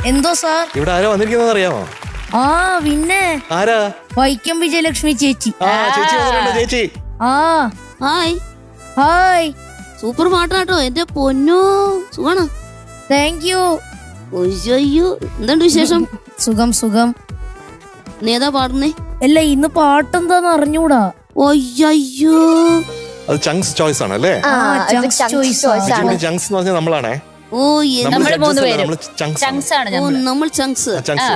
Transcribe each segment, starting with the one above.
എന്തോ സാർ? ഇവിടെ ആരാ വന്നിരിക്കുന്നത് അറിയാമോ? ആ പിന്നെ ആരാ? വൈക്കം വിജയലക്ഷ്മി ചേച്ചി. ചേച്ചി വന്നിട്ടുണ്ട് ചേച്ചി. ആ ഹായ്. ഹായ്. സൂപ്പർ പാട്ടാട്ടോ എന്റെ പൊന്നോ. സുഖാണോ? Thank you. അയ്യോ എന്തുണ്ട് വിശേഷം? സുഖം സുഖം. നേതാ പാടുന്നേ? അല്ല ഇന്ന് പാട്ടെന്താന്ന് അറിഞ്ഞൂടാ. അയ്യോ അത് ചങ്സ് ചോയ്സ് ആണ് അല്ലേ? ചങ്സ് ചോയ്സ്. ചങ്സ് എന്ന് പറഞ്ഞാൽ നമ്മളാണേ. ഓ നമ്മൾ മൂന്ന് പേരും നമ്മൾ ചങ്സ് ചങ്സ് ആണ് ഓ നമ്മൾ ചങ്സ്. ചങ്സ്.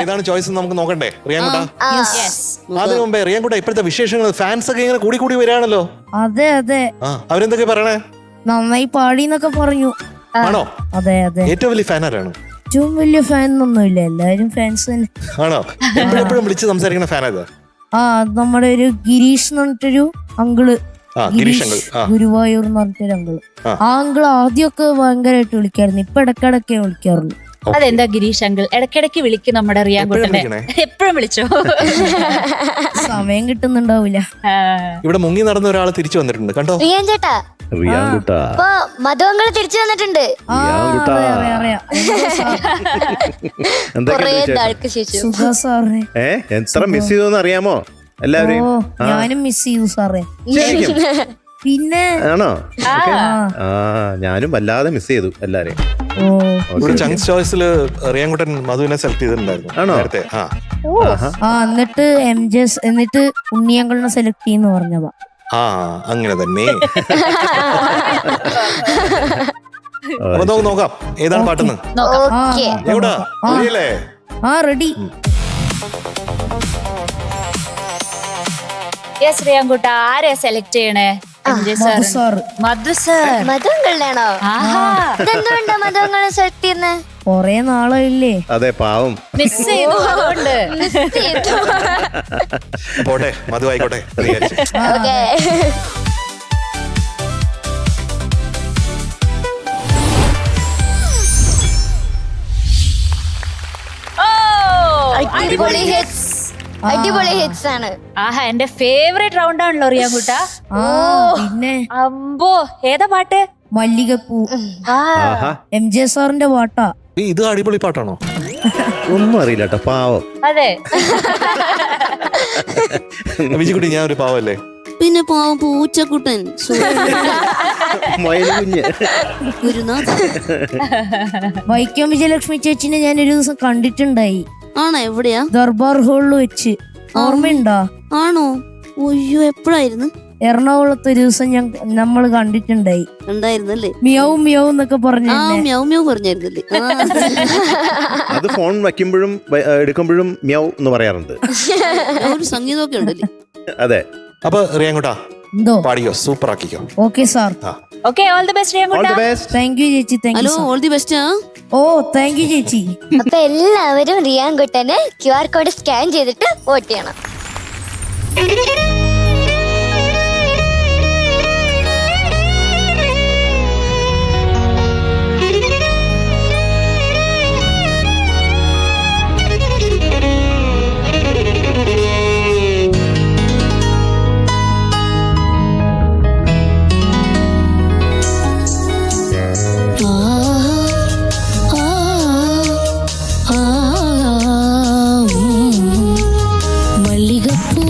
ഏതാണ് ചോയ്സ് നമുക്ക് നോക്കണ്ടേ റിയാൻകുട്ടാ? യെസ്. അതിനു മുമ്പേ റിയാൻകുട്ടാ ഇപ്പോഴത്തെ വിശേഷങ്ങൾ ഫാൻസ് ഒക്കെ ഇങ്ങനെ കൂടി കൂടി വരികയാണല്ലോ. അതെ അതെ അവരെന്തൊക്കെ പറയണേ? നന്നായി പാടിന്നൊക്കെ പറഞ്ഞു. ആണോ? അതെ അതെ. ഏറ്റവും വലിയ ഫാൻ ആരാണ്? ഏറ്റവും വലിയ ഫാൻ ഒന്നുമില്ല, എല്ലാരും ഫാൻസ് തന്നെ. ആണോ? എപ്പോഴും വിളിച്ച് സംസാരിക്കുന്ന ഫാൻ അത്? ആ നമ്മുടെ ഒരു ഗിരീഷ് എന്ന് പറഞ്ഞിട്ടൊരു അങ്കിള്, ഗിരീഷ് അങ്കിൾ, ഗുരുവായൂർ എന്ന് പറഞ്ഞിട്ടൊരു അങ്കിള്. ആ അങ്കിള് ആദ്യമൊക്കെ ഭയങ്കരമായിട്ട് വിളിക്കായിരുന്നു, ഇപ്പൊ ഇടക്കിടക്കേ വിളിക്കാറുള്ളൂ. അതെന്താ ഗിരീഷ് അങ്കിൾ ഇടയ്ക്കിടയ്ക്ക് വിളിക്കും നമ്മുടെ റിയാൻകുട്ടനെ? എപ്പോഴും വിളിച്ചോ? സമയം കിട്ടുന്നുണ്ടാവില്ല. ഇവിടെ മുങ്ങി നടന്ന ഒരാൾ തിരിച്ചു വന്നിട്ടുണ്ട് കണ്ടോ? റിയാൻ ചേട്ടാ, ഇപ്പൊ മധുവങ്ങൾ തിരിച്ചു വന്നിട്ടുണ്ട്. കൊറേ നാൾക്ക് ശേഷം. എത്ര മിസ് ചെയ്തോന്ന് അറിയാമോ എല്ലാവരും? ഞാനും മിസ് ചെയ്തു സാറേ. പിന്നെ ആണോ? ഞാനും വല്ലാതെ മിസ് ചെയ്തു എല്ലാരെയും. ഇവിടെ ചങ്സ് ചോയ്സില് റിയാൻകുട്ടൻ മധുവിനെ സെലക്ട് ചെയ്തിട്ടുണ്ടായിരുന്നു നേരത്തെ. എന്നിട്ട് എന്നിട്ട് ഉണ്ണിയങ്കളിനെ സെലക്ട് ചെയ്യുന്ന പറഞ്ഞതാ. അങ്ങനെ തന്നെ. അപ്പൊ നമുക്ക് നോക്കാം ഏതാണ് പാട്ടെന്ന്. റെഡി. യെസ് റിയാൻകുട്ട, ആരെയാ സെലക്ട് ചെയ്യണേ? മധു സാർ. മധുവങ്ങളിലാണോ? ഇതെന്തുകൊണ്ടാ മധുവങ്ങളെ സെലക്ട് ചെയ്യുന്നത്? കൊറേ നാളായില്ലേ? അതെ പാവം മിസ് ചെയ്തു അതുകൊണ്ട്. പോട്ടെ മധു ആയിക്കോട്ടെ. അടിപൊളി ഹിറ്റ്സ്, അടിപൊളി ഹിറ്റ്സ് ആണ്. ആഹാ, എന്റെ ഫേവറേറ്റ് റൗണ്ട് ആണല്ലോ റിയാൻകുട്ട. പിന്നെ അമ്പോ, ഏതാ പാട്ട്? മല്ലികപ്പൂ. MJ സാറിന്റെ പാട്ടാ. ഇത് അടിപൊളി പാട്ടാണോ? ഒന്നും അറിയില്ല കേട്ടോ, പാവം. അതെ വിജിക്കുട്ടി, ഞാൻ ഒരു പാവല്ലേ? പിന്നെ പാവം പൂച്ചക്കുട്ടൻ കുഞ്ഞ് ഗുരുനാഥ്. വൈക്കം വിജയലക്ഷ്മി ചേച്ചിനെ ഞാൻ ഒരു ദിവസം കണ്ടിട്ടുണ്ടായി. ആണോ? എവിടെയാ? ദർബാർ ഹാളിൽ വെച്ച്. ഓർമ്മയുണ്ടോ? ആണോ? അയ്യോ എപ്പോഴായിരുന്നു? എറണാകുളത്ത് ഒരു ദിവസം നമ്മൾ കണ്ടിട്ടുണ്ടായി. ഉണ്ടായിരുന്നല്ലേ? മിയാവ് മിയാവ് എന്നൊക്കെ പറഞ്ഞു. മ്യാവ് മ്യാവ് പറഞ്ഞായിരുന്നല്ലേ? അത് ഫോൺ വയ്ക്കുമ്പോഴും എടുക്കുമ്പോഴും മ്യാവ് എന്ന് പറയാറുണ്ട്. ഒരു സംഗീതമൊക്കെ ഉണ്ടല്ലേ? അതെ. അപ്പൊ റിയാൻകുട്ടാ എന്തോ പാടിയോ? സൂപ്പർ ആക്കിക്കോ. Okay sir. Okay, all the best റിയാൻകുട്ട. താങ്ക് യു ചേച്ചി. Thank you. Hello, all the best. ഓ താങ്ക് യു ചേച്ചി. അപ്പൊ എല്ലാവരും റിയാൻ കുട്ടനെ QR കോഡ് സ്കാൻ ചെയ്തിട്ട് വോട്ട് ചെയ്യണം. മല്ലികപ്പൂ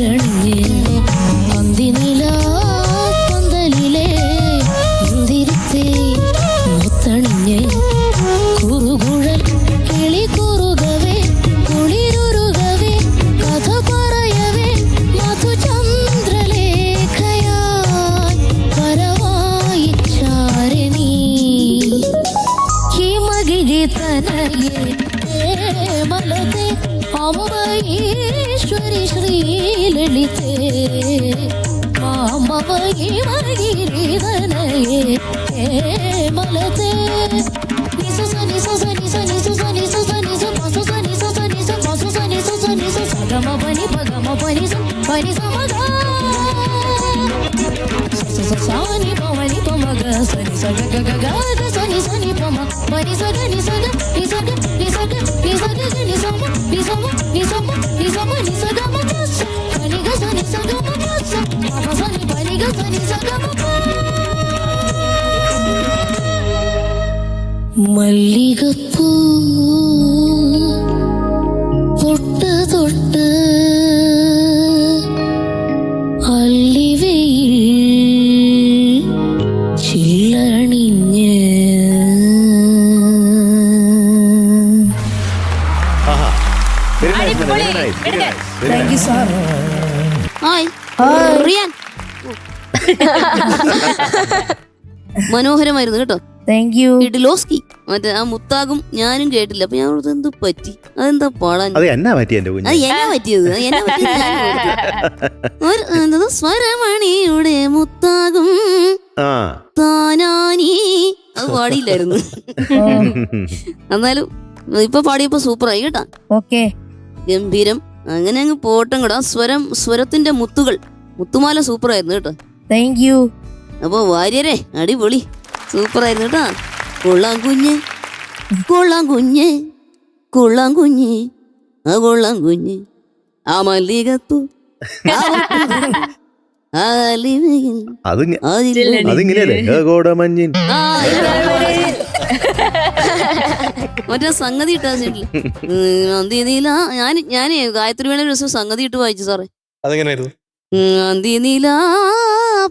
മുത്തണിഞ്ഞ് പന്തിനില പന്തലിലെ ഇന്തിരിത്തെ മുത്തണിഞ്ഞ് കുറുകുഴൽ കിളി കുറുകവേ കുളിരുരുകവേ കഥ പറയവേ മധുചന്ദ്രലേഖയായി പരവായി ചാരണി ഹിമഗിരി തനയേ മലതേ അംബരീശ്വരി ശ്രീലളിതേ മാമവയി മഗിരി തനയേ മലതേ നിസനി സനി സനി സുസനി സുസനി സുസനി സുസനി സുസനി സുസനി സഗമ പനി പഗമ പനി പനി സമഗ സനി പവനി പമഗ സനി സഗ ഗഗ ഗ സനി സനി പമ പനി സഗ നി സഗ നി സഗ നി സഗ നി സഗ നി സമ നി സമ നി സമ നി സമ നി സഗ മ സ പനി ഗ സനി സഗ മ സ മ സനി പനി ഗ സനി സഗ മ മല്ലികപ്പൂ പൊട്ട് തൊട്ട് അല്ലിവയിൽ ചില്ലണിഞ്ഞ് thank you sir. Hi Riyan മനോഹരമായിരുന്നു കേട്ടോ. Thank U. ഇഡ്ലോസ്കി മറ്റേ ആ മുത്താകും ഞാനും കേട്ടില്ല. അപ്പൊ ഞാൻ ഓർത്ത് എന്ത് പറ്റി, അതെന്താ പാടാൻ, അത് എന്നാ പറ്റി എന്റെ കുഞ്ഞ്? അത് എന്നാ പറ്റിയത്, എന്നാ പറ്റിയത് ഞാൻ ഓർത്തു. എന്തത് സ്വരമണിയുടെ മുത്താകും ആ താനാനി അത് പാടിയില്ലായിരുന്നു. എന്നാലും ഇപ്പൊ പാടിയപ്പോ സൂപ്പറായി കേട്ടാ, ഓക്കെ. ഗംഭീരം. അങ്ങനെ അങ്ങ് പോട്ടം കൂടാ. സ്വരത്തിന്റെ മുത്തുകൾ, മുത്തുമാല സൂപ്പറായിരുന്നു കേട്ടോ. Thank U. അപ്പൊ വാര്യരെ അടിപൊളി, സൂപ്പറായിരുന്നു കേട്ടാ. കൊള്ളാം കുഞ്ഞ് കൊള്ളാം കുഞ്ഞ് കൊള്ളാം കുഞ്ഞ് ആ കൊള്ളാം കുഞ്ഞ് ആ മല്ലികപ്പൂ അതിങ്ങനെയല്ലേ ഗോടമഞ്ഞിൻ മറ്റേ സംഗതി ഇട്ടാ അന്തിനീല. ഞാനേ ഗായത്രി വേണ ഒരു ദിവസം സംഗതി ഇട്ട് വായിച്ചു സാറേ. അതെങ്ങനെയായിരുന്നു? അന്തിനീല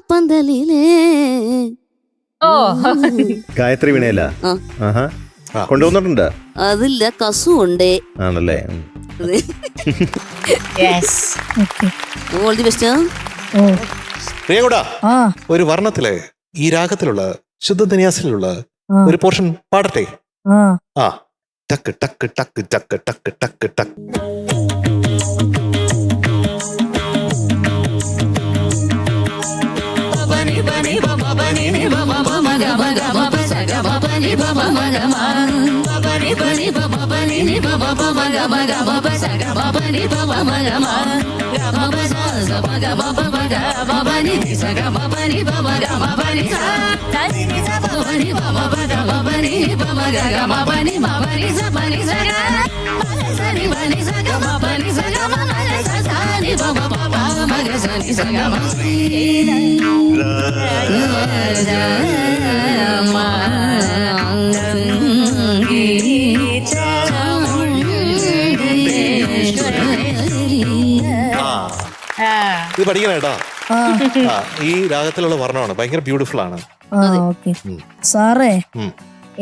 പന്തലിലേ. ഓ ഗായത്രി വീണയല്ല? ആ. ആഹാ, കൊണ്ടുവന്നിട്ടുണ്ട്. അതില്ല, കസു ഉണ്ടേ. ആണല്ലേ? All the best. ഓ പ്രിയങ്കുടാ, ആ ഒരു വർണ്ണത്തിലെ ഈ രാഗത്തിലുള്ള ശുദ്ധ ധന്യാസിലുള്ള ആ ഒരു പോർഷൻ പാടട്ടെ. ആ ആ ടക്ക് ടക്ക് ടക്ക് ടക്ക് ടക്ക് ടക്ക് ടക്ക്. ഇത് പഠിക്കണം കേട്ടോ. ആ ആ, ഈ രാഗത്തിലുള്ള വർണ്ണമാണ്, ഭയങ്കര ബ്യൂട്ടിഫുൾ ആണ്. ആ ഓക്കെ സാറേ.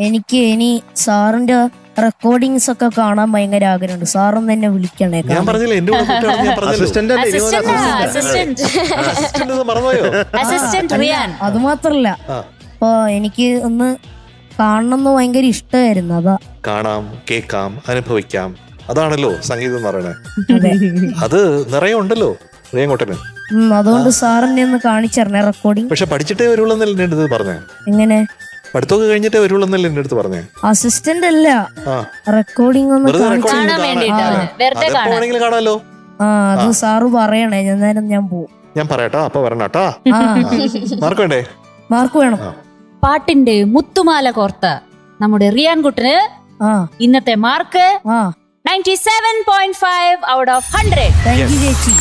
എനിക്ക് ഇനി സാറിന്റെ റെക്കോർഡിങ്സ് ഒക്കെ കാണാൻ ഭയങ്കര ആഗ്രഹമുണ്ട്. സാറൊന്ന് എന്നെ വിളിക്കണേ. ഞാൻ പറഞ്ഞില്ലേ എന്റെ കൂടെ കൂട്ടുകാരൻ, ഞാൻ പറഞ്ഞല്ലോ. അസിസ്റ്റന്റ് Assistant ഇത് മറന്നുപോയോ? അസിസ്റ്റന്റ് റിയാൻ. അത് മാത്രല്ല, ആ, അപ്പൊ എനിക്ക് ഒന്ന് കാണണമെന്ന് ഭയങ്കര ഇഷ്ടമായിരുന്നു. അതാ കാണാം, കേൾക്കാം, അനുഭവിക്കാം, അതാണല്ലോ സംഗീതം എന്ന് പറയണേ. അതെ. അത് നിറയെ ഉണ്ടല്ലോ റിയങ്കോട്ടന്. അതുകൊണ്ട് സാറിനെ ഒന്ന് കാണിച്ചറിഞ്ഞ റെക്കോർഡിങ്. പക്ഷെ പഠിച്ചിട്ടേ വരുള്ളൂ എന്നല്ലേ എന്റെ അടുത്ത് പറഞ്ഞേ? എങ്ങനെ? പഠിത്തമൊക്കെ കഴിഞ്ഞിട്ടേ വരുള്ളൂ എന്നല്ലേ എന്റെ അടുത്ത് പറഞ്ഞേ? അസിസ്റ്റന്റ് അല്ല, ആ, റെക്കോർഡിംഗ് ഒന്ന് വെറുതെ കാണിച്ചു. recording കാണാൻ വേണ്ടിട്ടാണ്, വെറുതെ കാണാൻ. വേണമെങ്കിലും കാണാമല്ലോ. ആ അത് സാറ് പറയണേ, നേരം ഞാൻ പോവും. ഞാൻ പറയാട്ടോ, അപ്പൊ വരണട്ടാ. ആ മാർക്ക് വേണ്ടേ? മാർക്ക് വേണം. പാട്ടിന്റെ മുത്തുമാല കോർത്ത നമ്മുടെ റിയാൻ കുട്ടന് ആ ഇന്നത്തെ മാർക്ക് ആ 97.5 ഔട്ട് ഓഫ് 100. താങ്ക് യു ചേച്ചി.